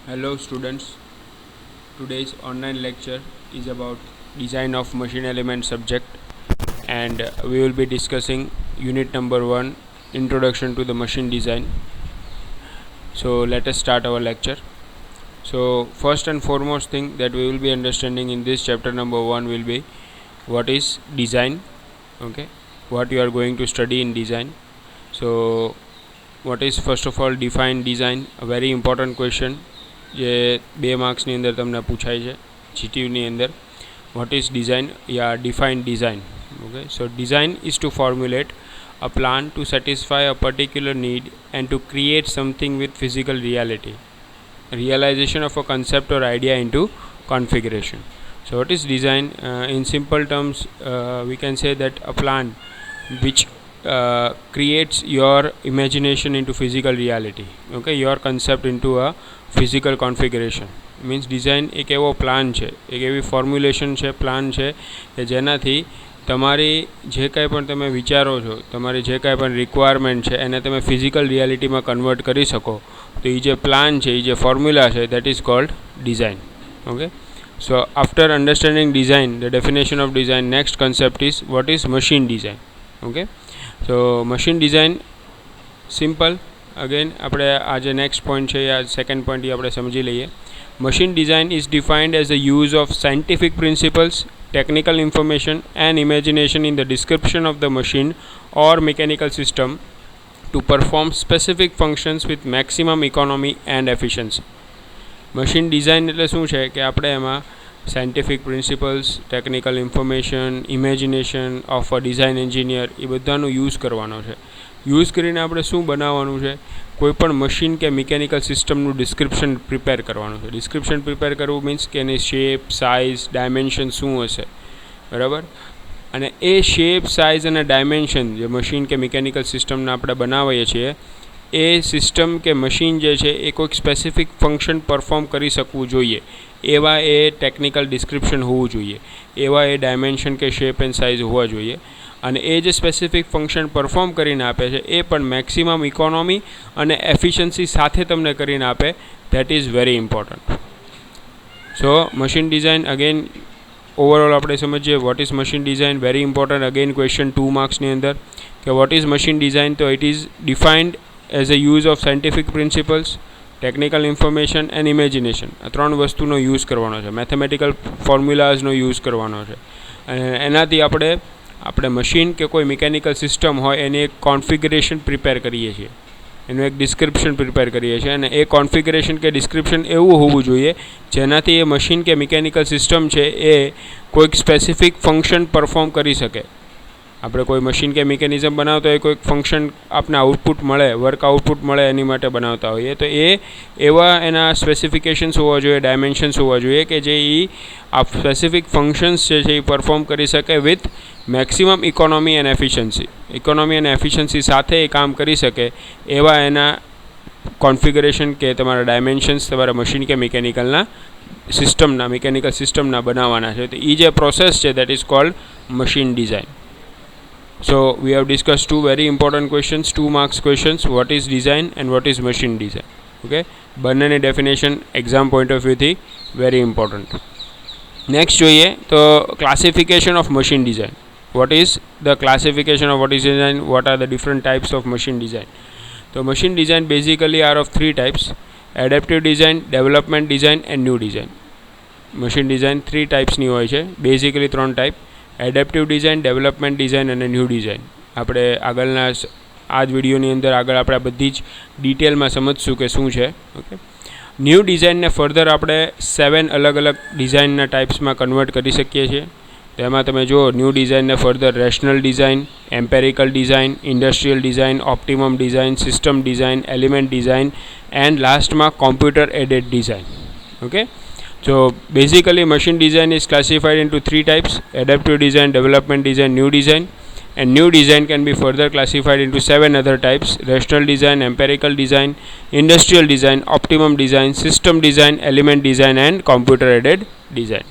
Hello students, today's online lecture is about design of machine element subject, and we will be discussing unit number 1, introduction to the machine design. So let us start our lecture. So first and foremost thing that we will be understanding in this chapter number 1 will be what is design, okay, what you are going to study in design. So what is first of all define design, a very important question જે 2 માર્ક્સની અંદર તમને પૂછાય છે જીટીયુની અંદર. What is design યા define design. Okay, so design is to formulate a plan to satisfy a particular need and to create something with physical reality, realization of a concept or idea into configuration. So what is design? In simple terms, we can say that a plan which creates your imagination into physical reality, okay, your concept into a physical configuration. Means design એક એવો plan છે, એક એવી formulation છે, plan છે કે જેનાથી તમારી જે કાંઈ પણ તમે વિચારો છો, તમારી જે કાંઈ પણ રિક્વાયરમેન્ટ છે એને તમે ફિઝિકલ રિયાલિટીમાં કન્વર્ટ કરી શકો. તો એ જે પ્લાન છે, એ જે ફોર્મ્યુલા છે, that is cold design. Okay, so after understanding design, the definition of design, next concept is what is machine design. Okay, so machine design simple. Again આપણે આ જે નેક્સ્ટ પોઈન્ટ છે, આ સેકન્ડ પોઈન્ટ એ આપણે સમજી લઈએ. Machine design is defined as a use of scientific principles, technical information and imagination in the description of the machine or mechanical system to perform specific functions with maximum economy and efficiency. Machine design એટલે શું છે કે આપણે એમાં scientific principles, technical information, imagination of a design engineer એ બધાનો use કરવાનો છે. યુઝ કરીને આપણે શું બનાવવાનું છે? કોઈપણ મશીન કે મિકેનિકલ સિસ્ટમનું ડિસ્ક્રિપ્શન પ્રિપેર કરવાનું છે. ડિસ્ક્રિપ્શન પ્રિપેર કરવું મીન્સ કે એની શેપ, સાઇઝ, ડાયમેન્શન શું હશે, બરાબર? અને એ શેપ, સાઇઝ અને ડાયમેન્શન જે મશીન કે મિકેનિકલ સિસ્ટમને આપણે બનાવીએ છીએ, એ સિસ્ટમ કે મશીન જે છે એ કોઈક સ્પેસિફિક ફંક્શન પરફોર્મ કરી શકવું જોઈએ, એવા એ ટેકનિકલ ડિસ્ક્રિપ્શન હોવું જોઈએ, એવા એ ડાયમેન્શન કે શેપ એન્ડ સાઇઝ હોવા જોઈએ. અને એ જે સ્પેસિફિક ફંક્શન પરફોર્મ કરીને આપે છે એ પણ મેક્સિમમ ઇકોનોમી અને એફિશિયન્સી સાથે તમને કરીને આપે. That is very important. So machine design again overall આપણે સમજીએ what is machine design. Very important again question 2 માર્ક્સની અંદર કે વોટ ઇઝ મશીન ડિઝાઇન. તો it is defined as a use of scientific principles, technical information and imagination. આ 3 વસ્તુનો use કરવાનો છે. Mathematical ફોર્મ્યુલાઝનો use કરવાનો છે. અને એનાથી આપણે મશીન કે કોઈ મિકેનિકલ સિસ્ટમ હોય એની એક કોન્ફિગરેશન પ્રિપેર કરીએ છીએ, એનું એક ડિસ્ક્રિપ્શન પ્રિપેર કરીએ છીએ. અને એ કોન્ફિગરેશન કે ડિસ્ક્રિપ્શન એવું હોવું જોઈએ જેનાથી એ મશીન કે મિકેનિકલ સિસ્ટમ છે એ કોઈક સ્પેસિફિક ફંક્શન પરફોર્મ કરી શકે. આપણે કોઈ મશીન કે મિકેનિઝમ બનાવતા હોય, કોઈક ફંક્શન આપને આઉટપુટ મળે, વર્ક આઉટપુટ મળે, એની માટે બનાવતા હોઈએ, તો એવા એના સ્પેસિફિકેશન્સ હોવા જોઈએ, ડાયમેન્શન્સ હોવા જોઈએ કે જે આ સ્પેસિફિક ફંક્શન્સ છે એ પરફોર્મ કરી શકે with maximum economy and efficiency. Economy અને એફિશિયન્સી સાથે એ કામ કરી શકે એવા એના કોન્ફિગરેશન કે તમારા ડાયમેન્શન્સ તમારા મશીન કે મિકેનિકલ સિસ્ટમના બનાવવાના છે. તો એ જે પ્રોસેસ છે that is cold machine design. So we have discussed 2 very important questions, 2 marks questions. What is design and what is machine design? Okay, બંનેની ડેફિનેશન એક્ઝામ પોઈન્ટ ઓફ વ્યૂથી વેરી ઇમ્પોર્ટન્ટ. નેક્સ્ટ જોઈએ તો classification of machine design. What is the classification of what is design? What are the different types of machine design? તો machine design basically are of 3 types: adaptive design, development design and new design. Machine design 3 ટાઈપ્સની હોય છે, basically 3 type: adaptive design, development design અને new design. આપણે આગળના આ જ વિડીયોની અંદર આગળ આપણે બધી જ ડિટેલમાં સમજશું કે શું છે. ઓકે, ન્યૂ ડિઝાઇનને ફર્ધર આપણે 7 અલગ અલગ ડિઝાઇનના ટાઈપ્સમાં કન્વર્ટ કરી શકીએ છીએ. તેમાં તમે જુઓ, ન્યૂ ડિઝાઇનને further rational design, empirical design, industrial design, optimum design, system design, element design and લાસ્ટમાં computer aided design. Okay, so basically machine design is classified into 3 types: adaptive design, development design, new design. And new design can be further classified into 7 other types: rational design, empirical design, industrial design, optimum design, system design, element design and computer aided design.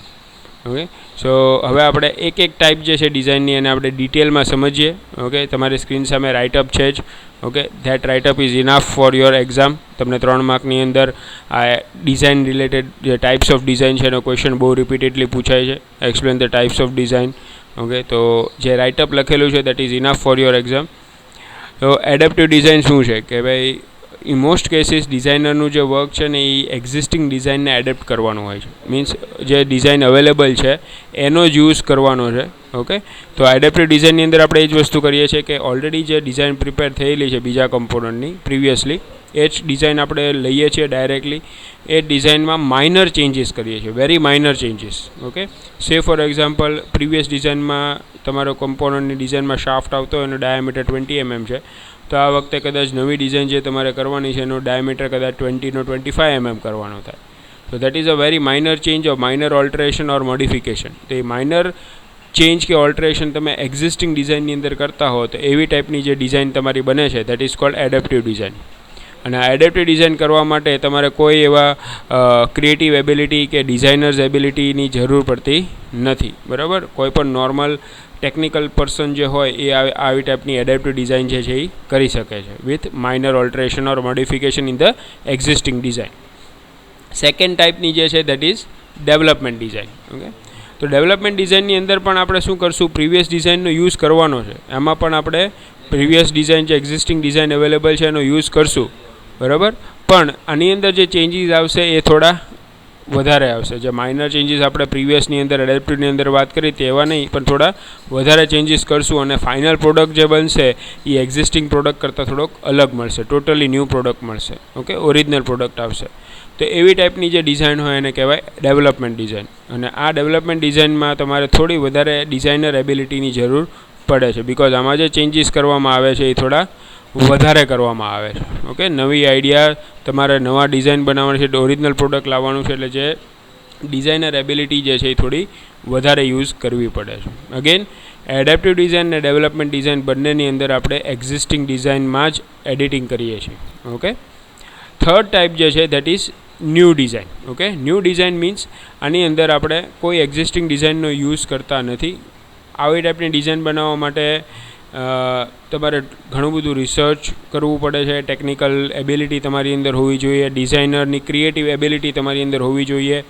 Okay, so હવે આપણે એક type જે છે ડિઝાઇનની એને આપણે ડિટેલમાં સમજીએ. ઓકે, તમારી સ્ક્રીન સામે રાઇટઅપ છે જ. Okay, that write up is enough for your exam. તમને 3 માર્કની અંદર આ ડિઝાઇન રિલેટેડ જે ટાઈપ્સ ઓફ ડિઝાઇન છે એનો ક્વેશ્ચન બહુ રિપીટેડલી પૂછાય છે. Explain the types of design. Okay, તો જે રાઇટઅપ લખેલું છે that is enough for your exam. તો એડેપ્ટિવ ડિઝાઇન શું છે કે ભાઈ ઇન મોસ્ટ કેસીસ ડિઝાઇનરનું જે વર્ક છે ને એ એક્ઝિસ્ટિંગ ડિઝાઇનને એડેપ્ટ કરવાનું હોય છે. મીન્સ જે ડિઝાઇન અવેલેબલ છે એનો જ યુઝ કરવાનો છે. ઓકે, તો એડેપ્ટિવ ડિઝાઇનની અંદર આપણે એ જ વસ્તુ કરીએ છીએ કે ઓલરેડી જે ડિઝાઇન પ્રિપેર થયેલી છે બીજા કમ્પોનન્ટની પ્રિવિયસલી, એ જ ડિઝાઇન આપણે લઈએ છીએ ડાયરેક્ટલી. એ ડિઝાઇનમાં માઇનર ચેન્જીસ કરીએ છીએ, વેરી માઇનર ચેન્જીસ. ઓકે, સે ફોર એક્ઝામ્પલ પ્રિવિયસ ડિઝાઇનમાં તમારો કમ્પોનન્ટની ડિઝાઇનમાં શાફ્ટ આવતો હોય એનો ડાયામીટર 20 mm છે, તો આ વખતે કદાચ નવી ડિઝાઇન જે તમારે કરવાની છે એનો ડાયામીટર કદાચ 25 mm કરવાનો થાય. તો that is a very minor change or minor alteration or modification. તો એ માઇનર ચેન્જ કે ઓલ્ટરેશન તમે એક્ઝિસ્ટિંગ ડિઝાઇનની અંદર કરતા હો તો એવી ટાઈપની જે ડિઝાઇન તમારી બને છે that is cold adaptive design. અને આ એડેપ્ટિવ ડિઝાઇન કરવા માટે તમારે કોઈ એવા ક્રિએટિવ એબિલિટી કે ડિઝાઇનર્સ એબિલિટીની જરૂર પડતી નથી. બરાબર, કોઈ પણ નોર્મલ ટેકનિકલ પર્સન જે હોય એ આવી ટાઈપની એડેપ્ટિવ ડિઝાઇન જે છે એ કરી શકે છે with minor alteration or modification in the existing design. Second ટાઈપની જે છે that is development design. Okay, તો ડેવલપમેન્ટ ડિઝાઇનની અંદર પણ આપણે શું કરશું, પ્રીવિયસ ડિઝાઇનનો યુઝ કરવાનો છે. એમાં પણ આપણે પ્રીવિયસ ડિઝાઇન જે એક્ઝિસ્ટિંગ ડિઝાઇન અવેલેબલ છે એનો યુઝ કરશું. બરાબર, પણ આની અંદર જે ચેન્જીસ આવશે એ થોડા વધારે આવશે. જે માઇનર ચેન્જીસ આપણે પ્રીવિયસની અંદર એડેપ્ટિવની અંદર વાત કરી તેવા નહીં, પણ થોડા વધારે ચેન્જીસ કરશું અને ફાઇનલ પ્રોડક્ટ જે બનશે એ એક્ઝિસ્ટિંગ પ્રોડક્ટ કરતાં થોડોક અલગ મળશે, ટોટલી ન્યૂ પ્રોડક્ટ મળશે. ઓકે, ઓરિજિનલ પ્રોડક્ટ આવશે. તો એવી ટાઈપની જે ડિઝાઇન હોય એને કહેવાય ડેવલપમેન્ટ ડિઝાઇન. અને આ ડેવલપમેન્ટ ડિઝાઇનમાં તમારે થોડી વધારે ડિઝાઇનર એબિલિટીની જરૂર પડે છે, બિકોઝ આમાં જે ચેન્જીસ કરવામાં આવે છે એ થોડા વધારે કરવામાં આવે છે. ઓકે, નવી આઈડિયા તમારે નવા ડિઝાઇન બનાવવાની છે, ઓરિજિનલ પ્રોડક્ટ લાવવાનું છે, એટલે જે ડિઝાઇનર એબિલિટી જે છે એ થોડી વધારે યુઝ કરવી પડે છે. અગેન એડેપ્ટિવ ડિઝાઇન અને ડેવલપમેન્ટ ડિઝાઇન બંનેની અંદર આપણે એક્ઝિસ્ટિંગ ડિઝાઇનમાં જ એડિટિંગ કરીએ છીએ. ઓકે, થર્ડ ટાઈપ જે છે that is new design. Okay, new design means આની અંદર આપણે કોઈ એક્ઝિસ્ટિંગ ડિઝાઇનનો યુઝ કરતા નથી. આવી ટાઈપની ડિઝાઇન બનાવવા માટે તમારે ઘણું બધું રિસર્ચ કરવું પડે છે, ટેકનિકલ એબિલિટી તમારી અંદર હોવી જોઈએ, ડિઝાઇનરની ક્રિએટિવ એબિલિટી તમારી અંદર હોવી જોઈએ,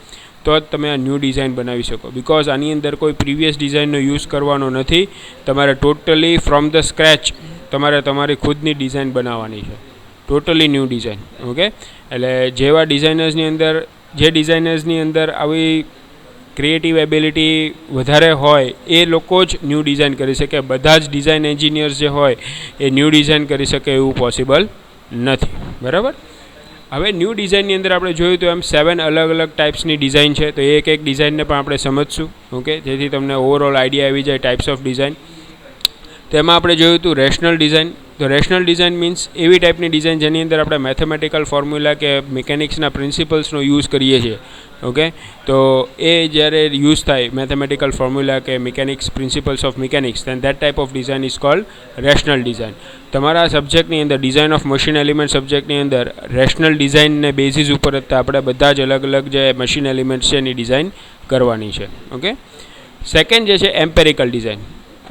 તો જ તમે આ ન્યૂ ડિઝાઇન બનાવી શકો. બિકોઝ આની અંદર કોઈ પ્રીવિયસ ડિઝાઇનનો યુઝ કરવાનો નથી. તમારે ટોટલી ફ્રોમ ધ સ્ક્રેચ તમારે તમારી ખુદની ડિઝાઇન બનાવવાની છે, ટોટલી ન્યૂ ડિઝાઇન. ઓકે, એટલે જેવા ડિઝાઇનર્સની અંદર જે ડિઝાઇનર્સની અંદર આવી ક્રિએટિવ એબિલિટી વધારે હોય એ લોકો જ ન્યૂ ડિઝાઇન કરી શકે. બધા જ ડિઝાઇન એન્જિનિયર્સ જે હોય એ ન્યૂ ડિઝાઇન કરી શકે એવું પોસિબલ નથી. બરાબર, હવે ન્યૂ ડિઝાઇનની અંદર આપણે જોયું તો એમ 7 અલગ અલગ ટાઈપ્સની ડિઝાઇન છે. તો એક એક ડિઝાઇનને પણ આપણે સમજશું. ઓકે, જેથી તમને ઓવરઓલ આઈડિયા આવી જાય ટાઈપ્સ ઓફ ડિઝાઇન. તેમાં આપણે જોયું હતું રેશનલ ડિઝાઇન. તો રેશનલ ડિઝાઇન મીન્સ એવી ટાઈપની ડિઝાઇન જેની અંદર આપણે મેથેમેટિકલ ફોર્મ્યુલા કે મિકેનિક્સના પ્રિન્સિપલ્સનો યુઝ કરીએ છીએ. ઓકે, તો એ જ્યારે યુઝ થાય મેથેમેટિકલ ફોર્મ્યુલા કે mechanics principles of mechanics, then that type of design is called rational design. તમારા સબ્જેક્ટની અંદર ડિઝાઇન ઓફ મશીન એલિમેન્ટ સબ્જેક્ટની અંદર રેશનલ ડિઝાઇનને બેઝિસ ઉપર જ આપણે બધા જ અલગ અલગ જે મશીન એલિમેન્ટ્સ છે એની ડિઝાઇન કરવાની છે. ઓકે, સેકન્ડ જે છે એમ્પેરિકલ ડિઝાઇન.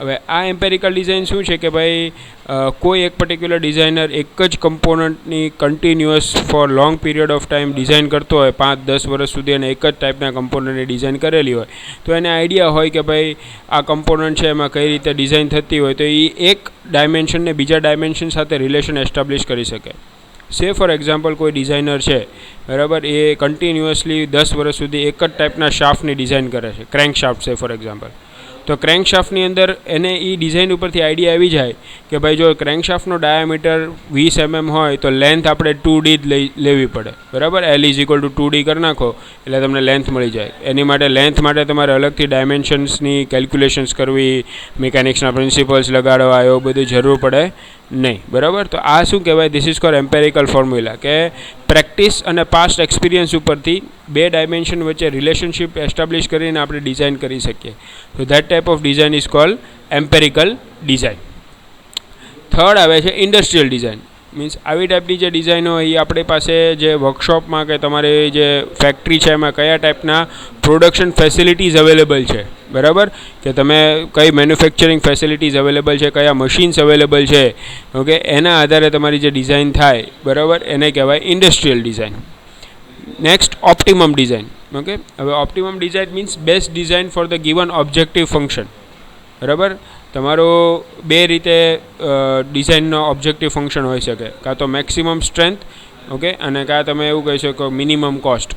હવે આ એમ્પેરિકલ ડિઝાઇન શું છે કે ભાઈ કોઈ એક પર્ટિક્યુલર ડિઝાઇનર એક જ કમ્પોનન્ટની continuous for long period of time design કરતો હોય, 5-10 વર્ષ સુધી, અને એક જ ટાઈપના કમ્પોનન્ટની ડિઝાઇન કરેલી હોય, તો એને આઈડિયા હોય કે ભાઈ આ કમ્પોનન્ટ છે એમાં કઈ રીતે ડિઝાઇન થતી હોય, તો એ એક ડાયમેન્શનને બીજા ડાયમેન્શન સાથે રિલેશન એસ્ટાબ્લિશ કરી શકે. સે ફોર એક્ઝામ્પલ કોઈ ડિઝાઇનર છે, બરાબર, એ કન્ટિન્યુઅસલી 10 વર્ષ સુધી એક જ ટાઈપના શાફ્ટની ડિઝાઇન કરે છે, ક્રેન્ક શાફ્ટ છે ફોર એક્ઝામ્પલ. તો ક્રેન્કશાફ્ટની અંદર એને એ ડિઝાઇન ઉપરથી આઈડિયા આવી જાય કે ભાઈ જો ક્રેન્કશાફ્ટનો ડાયામીટર 20 mm હોય તો લેન્થ આપણે 2D જ લેવી પડે. બરાબર, L = 2D કરી નાખો એટલે તમને લેન્થ મળી જાય. એની માટે લેન્થ માટે તમારે અલગથી ડાયમેન્શન્સની કેલ્ક્યુલેશન્સ કરવી, મિકેનિક્સના પ્રિન્સિપલ્સ લગાડવા, એવું બધું જરૂર પડે નહીં. બરાબર, તો આ શું કહેવાય, this is called empirical formula, કે પ્રેક્ટિસ અને પાસ્ટ એક્સપિરિયન્સ ઉપરથી બે ડાયમેન્શન વચ્ચે રિલેશનશિપ એસ્ટાબ્લિશ કરીને આપણે ડિઝાઇન કરી શકીએ. તો that type of design is called empirical design. Third આવે છે ઇન્ડસ્ટ્રીયલ ડિઝાઇન. મીન્સ આવી ટાઈપની જે ડિઝાઇન હોય એ આપણી પાસે જે વર્કશોપમાં કે તમારી જે ફેક્ટરી છે એમાં કયા ટાઈપના પ્રોડક્શન ફેસિલિટીઝ અવેલેબલ છે, બરાબર, કે તમે કઈ મેન્યુફેક્ચરિંગ ફેસિલિટીઝ અવેલેબલ છે, કયા મશીન્સ અવેલેબલ છે, ઓકે, એના આધારે તમારી જે ડિઝાઇન થાય, બરાબર, એને કહેવાય industrial design. Next, optimum design. Okay, હવે optimum design means best design for the given objective function. બરાબર, તમારો બે રીતે ડિઝાઇનનો ઓબ્જેક્ટિવ ફંક્શન હોઈ શકે, કાં તો મેક્સિમમ સ્ટ્રેન્થ, ઓકે, અને કાં તમે એવું કહી શકો મિનિમમ કોસ્ટ.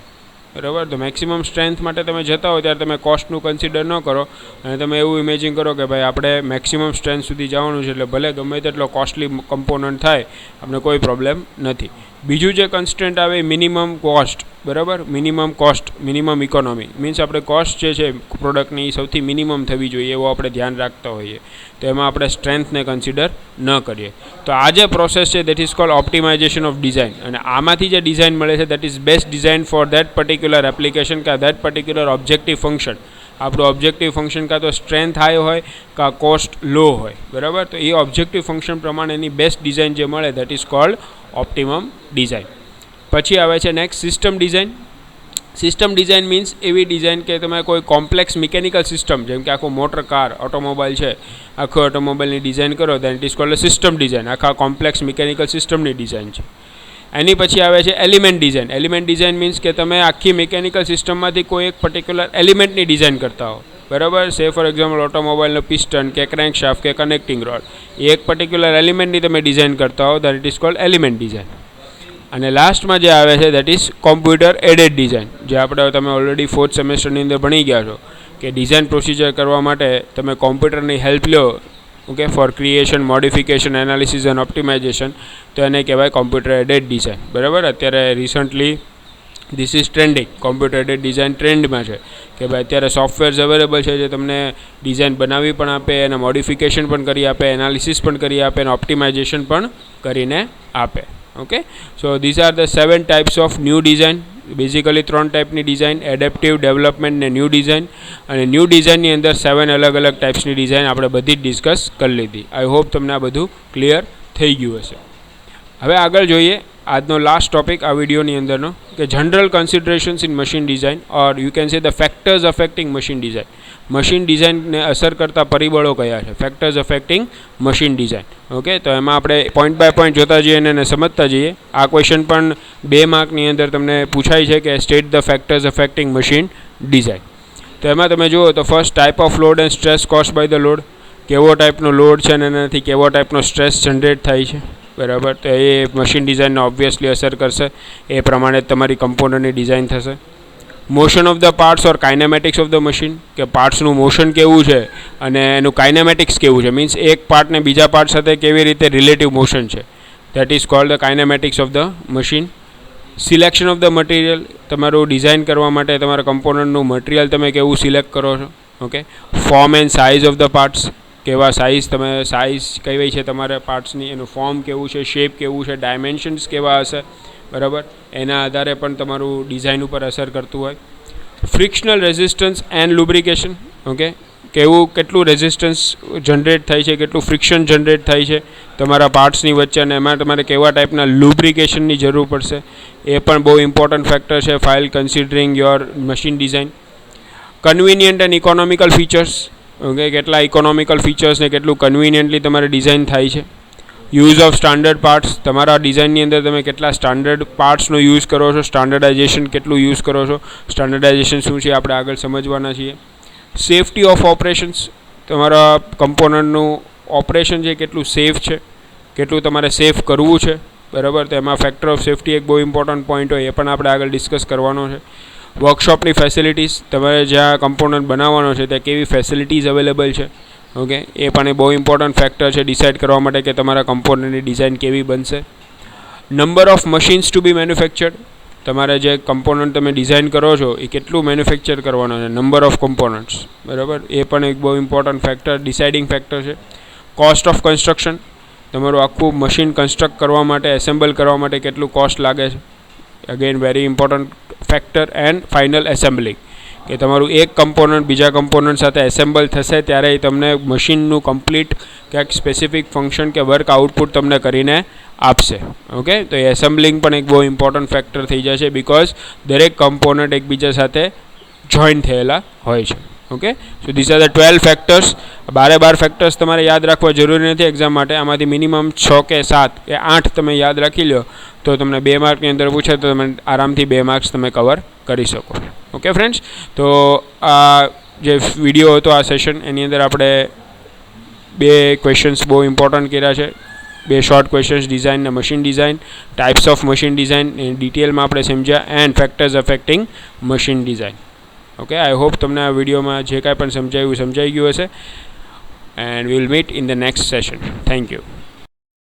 બરાબર, તો મેક્સિમમ સ્ટ્રેન્થ માટે તમે જતા હો ત્યારે તમે કોસ્ટનું કન્સિડર ન કરો અને તમે એવું ઇમેજિન કરો કે ભાઈ આપણે મેક્સિમમ સ્ટ્રેન્થ સુધી જવાનું છે, એટલે ભલે ગમે તેટલો કોસ્ટલી કમ્પોનન્ટ થાય, આપણે કોઈ પ્રોબ્લેમ નથી. બીજું જે કન્સ્ટન્ટ આવે મિનિમમ કોસ્ટ. બરાબર, minimum cost, minimum economy means આપણે કોસ્ટ જે છે પ્રોડક્ટની સૌથી મિનિમમ થવી જોઈએ એવું આપણે ધ્યાન રાખતા હોઈએ, તો એમાં આપણે સ્ટ્રેન્થને કન્સિડર ન કરીએ. તો આ જે પ્રોસેસ છે that is called optimization of design, અને આમાંથી જે ડિઝાઇન મળે છે that is best design for that particular application કે દેટ પર્ટિક્યુલર ઓબ્જેક્ટિવ ફંક્શન. આપણું ઓબ્જેક્ટિવ ફંક્શન કાં તો સ્ટ્રેન્થ હાઈ હોય કાં કોસ્ટ લો હોય. બરાબર, તો એ ઓબ્જેક્ટિવ ફંક્શન પ્રમાણેની બેસ્ટ ડિઝાઇન જે મળે that is cold optimum design. પછી આવે છે next system design. System design means એવી ડિઝાઇન કે તમે કોઈ કોમ્પ્લેક્સ મિકેનિકલ સિસ્ટમ, જેમ કે આખું મોટર કાર ઓટોમોબાઈલ છે, આખું ઓટોમોબાઈલની ડિઝાઇન કરો that is cold system design. આખા કોમ્પ્લેક્સ મિકેનિકલ સિસ્ટમની ડિઝાઇન છે. એની પછી આવે છે element design. Element design means કે તમે આખી મિકેનિકલ સિસ્ટમમાંથી કોઈ એક પર્ટિક્યુલર એલિમેન્ટની ડિઝાઇન કરતા હો. બરાબર, સે ફોર એક્ઝામ્પલ ઓટોમોબાઈલનો પિસ્ટન કે ક્રેન્ક શાફ્ટ કે કનેક્ટિંગ રોડ, એ એક પર્ટિક્યુલર એલિમેન્ટની તમે ડિઝાઇન કરતા હો that is cold element design. અને લાસ્ટમાં જે આવે છે that is computer aided design, જે આપણે તમે ઓલરેડી 4th સેમેસ્ટરની અંદર ભણી ગયા છો કે ડિઝાઇન પ્રોસિજર કરવા માટે તમે કોમ્પ્યુટરની હેલ્પ લો, okay, for creation, modification, analysis and optimisation, તો એને કહેવાય કોમ્પ્યુટર એડેડ ડિઝાઇન. બરાબર, અત્યારે recently this is trending. Computer aided design ટ્રેન્ડમાં છે કે ભાઈ અત્યારે સોફ્ટવેર્સ અવેલેબલ છે જે તમને ડિઝાઇન બનાવી પણ આપે, એને મોડિફિકેશન પણ કરી આપે, એનાલિસિસ પણ કરી આપે, અને ઓપ્ટિમાઇઝેશન પણ કરીને આપે. Okay, so these are the 7 types of new design. Basically 3 ટાઈપની ડિઝાઇન, એડેપ્ટિવ, ડેવલપમેન્ટ ને ન્યૂ ડિઝાઇન. અને ન્યૂ ડિઝાઇનની અંદર 7 અલગ અલગ ટાઈપ્સની ડિઝાઇન આપણે બધી જ ડિસ્કસ કરી લીધી. આઈ હોપ તમને આ બધું ક્લિયર થઈ ગયું હશે. હવે આગળ જોઈએ આજનો લાસ્ટ ટોપિક આ વિડીયોની અંદરનો, કે general considerations in machine design, or you can say the factors affecting machine design. Machine ડિઝાઇનને અસર કરતા પરિબળો કયા છે, factors affecting machine design. Okay, તો એમાં આપણે પોઈન્ટ બાય પોઈન્ટ જોતા જઈએ અને એને સમજતા જઈએ. આ ક્વેશ્ચન પણ 2 માર્કની અંદર તમને પૂછાય છે કે state the factors affecting machine design. તો એમાં તમે જુઓ તો first type of load and stress caused by the load. કેવો ટાઈપનો લોડ છે અને એનાથી કેવો ટાઈપનો સ્ટ્રેસ જનરેટ થાય છે. બરાબર, તો એ મશીન ડિઝાઇનને ઓબ્વિયસલી અસર કરશે. એ પ્રમાણે તમારી કમ્પોનન્ટની ડિઝાઇન થશે. Motion of the parts or kinematics of the machine, કે પાર્ટ્સનું મોશન કેવું છે અને એનું કાઇનેમેટિક્સ કેવું છે, મીન્સ એક પાર્ટને બીજા પાર્ટ સાથે કેવી રીતે રિલેટિવ મોશન છે, that is called the kinematics of the machine. Selection of the material, તમારું ડિઝાઇન કરવા માટે તમારા કમ્પોનન્ટનું મટીરિયલ તમે કેવું સિલેક્ટ કરો છો. Okay, form and size of the parts, કેવા સાઇઝ તમે સાઇઝ કેવી છે તમારા પાર્ટ્સની, એનું ફોર્મ કેવું છે, શેપ કેવું છે, ડાયમેન્શન્સ કેવા હશે. બરાબર, એના આધારે પણ તમારું ડિઝાઇન ઉપર અસર કરતું હોય. Frictional resistance and lubrication, okay, કેટલું રેઝિસ્ટન્સ જનરેટ થાય છે, કેટલું ફ્રિક્શન જનરેટ થાય છે તમારા પાર્ટ્સની વચ્ચે, અને એમાં તમારે કેવા ટાઈપના લુબ્રિકેશનની જરૂર પડશે, એ પણ બહુ ઇમ્પોર્ટન્ટ ફેક્ટર છે file considering your machine design. Convenient and economical features, okay, કેટલા ઇકોનોમિકલ ફીચર્સ ને કેટલું કન્વિનિયન્ટલી તમારે ડિઝાઇન થાય છે. યુઝ ઓફ સ્ટાન્ડર્ડ પાર્ટ્સ, તમારા ડિઝાઇનની અંદર તમે કેટલા સ્ટાન્ડર્ડ પાર્ટ્સનો યુઝ કરો છો, સ્ટાન્ડર્ડાઇઝેશન કેટલું યુઝ કરો છો, સ્ટાન્ડર્ડાઇઝેશન શું છે આપણે આગળ સમજવાના છીએ. સેફ્ટી ઓફ ઓપરેશન્સ, તમારા કમ્પોનન્ટનું ઓપરેશન છે કેટલું સેફ છે, કેટલું તમારે સેફ કરવું છે. બરાબર, તો એમાં ફેક્ટર ઓફ સેફ્ટી એક બહુ ઇમ્પોર્ટન્ટ પોઈન્ટ હોય, એ પણ આપણે આગળ ડિસ્કસ કરવાનો છે. વર્કશોપની ફેસિલિટીઝ, તમારે જ્યાં કમ્પોનન્ટ બનાવવાનો છે ત્યાં કેવી ફેસિલિટીઝ અવેલેબલ છે. ઓકે, એ પણ એ બહુ ઇમ્પોર્ટન્ટ ફેક્ટર છે ડિસાઇડ કરવા માટે કે તમારા કમ્પોનન્ટની ડિઝાઇન કેવી બનશે. Number of machines to be manufactured, તમારે જે કમ્પોનન્ટ તમે ડિઝાઇન કરો છો એ કેટલું મેન્યુફેક્ચર કરવાનો છે, નંબર ઓફ કમ્પોનન્ટ્સ. બરાબર, એ પણ એક બહુ ઇમ્પોર્ટન્ટ ફેક્ટર, ડિસાઇડિંગ ફેક્ટર છે. કોસ્ટ ઓફ કન્સ્ટ્રક્શન, તમારું આખું મશીન કન્સ્ટ્રક્ટ કરવા માટે, એસેમ્બલ કરવા માટે કેટલું કોસ્ટ લાગે છે, again very important factor. And final assembling, કે તમારું એક કમ્પોનન્ટ બીજા કમ્પોનન્ટ સાથે એસેમ્બલ થશે ત્યારે તમને મશીનનું કમ્પ્લીટ ક્યાંક સ્પેસિફિક ફંક્શન કે વર્ક આઉટપુટ તમને કરીને આપશે. ઓકે, તો એ એસેમ્બલિંગ પણ એક બહુ ઇમ્પોર્ટન્ટ ફેક્ટર થઈ જશે, બિકોઝ દરેક કમ્પોનન્ટ એકબીજા સાથે જોઈન્ટ થયેલા હોય છે. Okay, so this are the 12 factors. 12 factors તમારે યાદ રાખવા જરૂરી નથી એક્ઝામ માટે. આમાંથી મિનિમમ 6 કે 7 કે 8 તમે યાદ રાખી લો તો તમને 2 માર્કની અંદર પૂછે તો તમે આરામથી 2 માર્ક્સ તમે કવર કરી શકો. ઓકે ફ્રેન્ડ્સ, તો આ જે વિડીયો હતો આ સેશન એની અંદર આપણે 2 ક્વેશ્ચન્સ બહુ ઇમ્પોર્ટન્ટ કર્યા છે. 2 શોર્ટ ક્વેશ્ચન્સ, ડિઝાઇન અને machine design, types of machine design એ ડિટેલમાં આપણે સમજ્યા, and factors affecting machine design. Okay, I hope તમને આ વિડીયોમાં જે કાંઈ પણ સમજાઈ ગયું હશે. And we will meet in the next session. Thank you.